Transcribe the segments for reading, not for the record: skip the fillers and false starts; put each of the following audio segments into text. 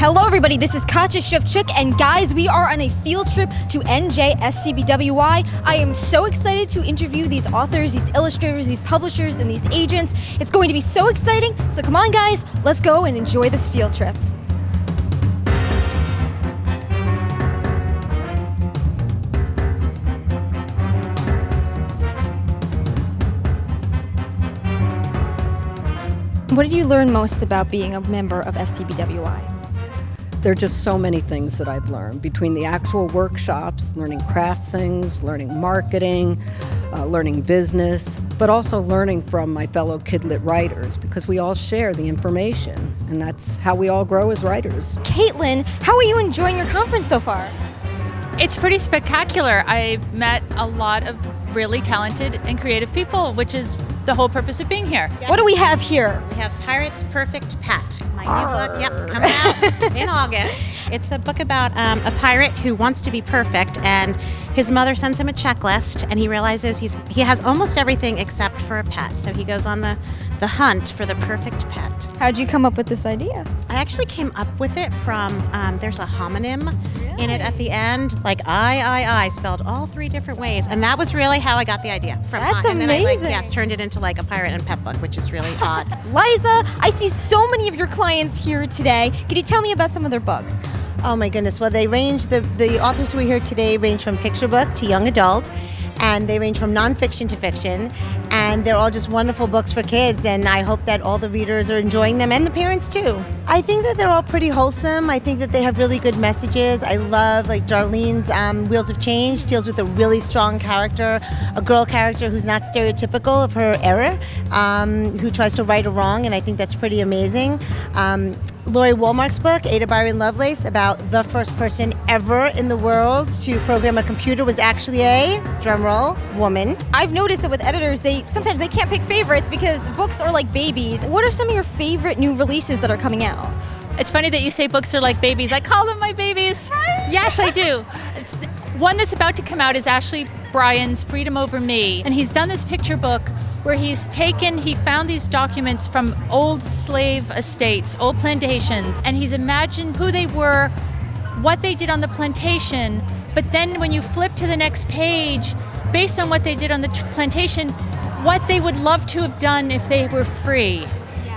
Hello everybody, this is Katja Shevchuk, and guys, we are on a field trip to SCWBI. I am so excited to interview these authors, these illustrators, these publishers, and these agents. It's going to be so exciting, so come on guys, let's go and enjoy this field trip. What did you learn most about being a member of SCWBI? There are just so many things that I've learned between the actual workshops, learning craft things, learning marketing, learning business, but also learning from my fellow kidlit writers because we all share the information and that's how we all grow as writers. Caitlin, how are you enjoying your conference so far? It's pretty spectacular. I've met a lot of really talented and creative people, which is the whole purpose of being here. What do we have here? We have Pirate's Perfect Pet, my new book, coming out in August. It's a book about a pirate who wants to be perfect, and his mother sends him a checklist, and he realizes he has almost everything except for a pet. So he goes on the hunt for the perfect pet. How'd you come up with this idea? I actually came up with it from, there's a homonym in it at the end, like I, spelled all three different ways. And that was really how I got the idea. That's and amazing. then I turned it into like a pirate and pet book, which is really odd. Liza, I see so many of your clients here today. Can you tell me about some of their books? Oh my goodness, well they range, the authors who are here today range from picture book to young adult, and they range from nonfiction to fiction, and they're all just wonderful books for kids, and I hope that all the readers are enjoying them, and the parents too. I think that they're all pretty wholesome. I think that they have really good messages. I love, like Darlene's Wheels of Change deals with a really strong character, a girl character who's not stereotypical of her era, who tries to right a wrong, and I think that's pretty amazing. Lori Walmark's book, Ada Byron Lovelace, about the first person ever in the world to program a computer was actually a, drumroll, woman. I've noticed that with editors, sometimes they can't pick favorites because books are like babies. What are some of your favorite new releases that are coming out? It's funny that you say books are like babies. I call them my babies. Yes, I do. One that's about to come out is Ashley Bryan's Freedom Over Me, and he's done this picture book where he found these documents from old slave estates, old plantations, and he's imagined who they were, what they did on the plantation, but then when you flip to the next page, based on what they did on the plantation, what they would love to have done if they were free.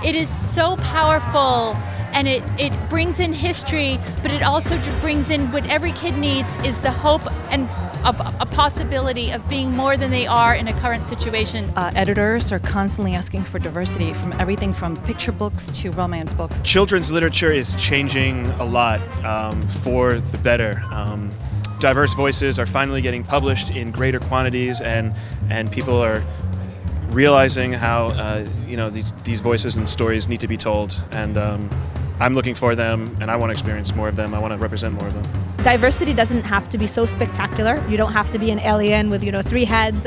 It is so powerful, and it brings in history, but it also brings in what every kid needs is the hope and of a possibility of being more than they are in a current situation. Editors are constantly asking for diversity from everything from picture books to romance books. Children's literature is changing a lot for the better. Diverse voices are finally getting published in greater quantities, and people are realizing how these voices and stories need to be told, and I'm looking for them, and I want to experience more of them. I want to represent more of them. Diversity doesn't have to be so spectacular. You don't have to be an alien with 3 heads.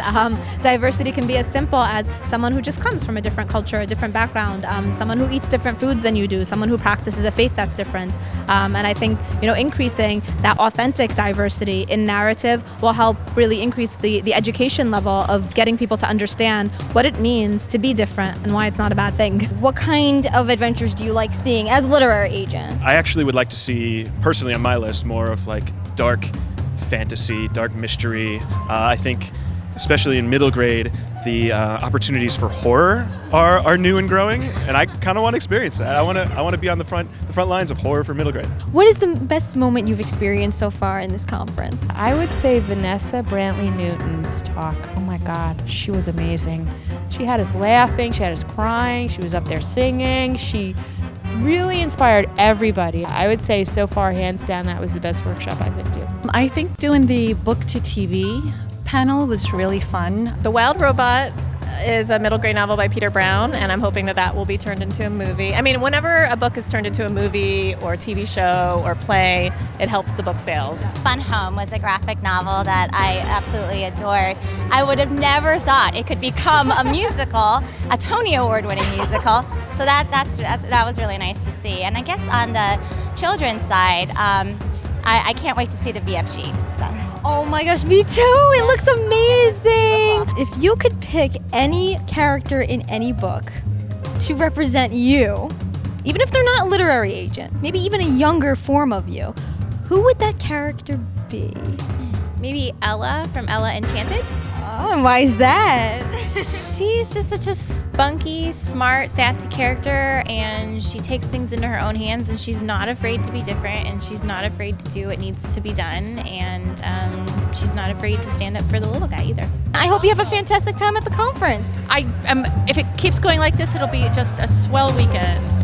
Diversity can be as simple as someone who just comes from a different culture, a different background, someone who eats different foods than you do, someone who practices a faith that's different. And I think increasing that authentic diversity in narrative will help really increase the education level of getting people to understand what it means to be different and why it's not a bad thing. What kind of adventures do you like seeing as a literary agent? I actually would like to see, personally on my list, more of like dark fantasy, dark mystery. I think, especially in middle grade, the opportunities for horror are new and growing, and I kind of want to experience that. I want to be on the front lines of horror for middle grade. What is the best moment you've experienced so far in this conference? I would say Vanessa Brantley Newton's talk. Oh my God, she was amazing. She had us laughing, she had us crying, she was up there singing, she really inspired everybody. I would say so far, hands down, that was the best workshop I've been to. I think doing the book to TV panel was really fun. The Wild Robot is a middle grade novel by Peter Brown, and I'm hoping that will be turned into a movie. I mean, whenever a book is turned into a movie or a TV show or play, it helps the book sales. Fun Home was a graphic novel that I absolutely adored. I would have never thought it could become a musical, a Tony Award-winning musical. So that was really nice to see. And I guess on the children's side, I can't wait to see the BFG. Oh my gosh, me too! It looks amazing! If you could pick any character in any book to represent you, even if they're not a literary agent, maybe even a younger form of you, who would that character be? Maybe Ella from Ella Enchanted. Oh, and why is that? She's just such a spunky, smart, sassy character, and she takes things into her own hands, and she's not afraid to be different, and she's not afraid to do what needs to be done, and she's not afraid to stand up for the little guy either. I hope you have a fantastic time at the conference. If it keeps going like this, it'll be just a swell weekend.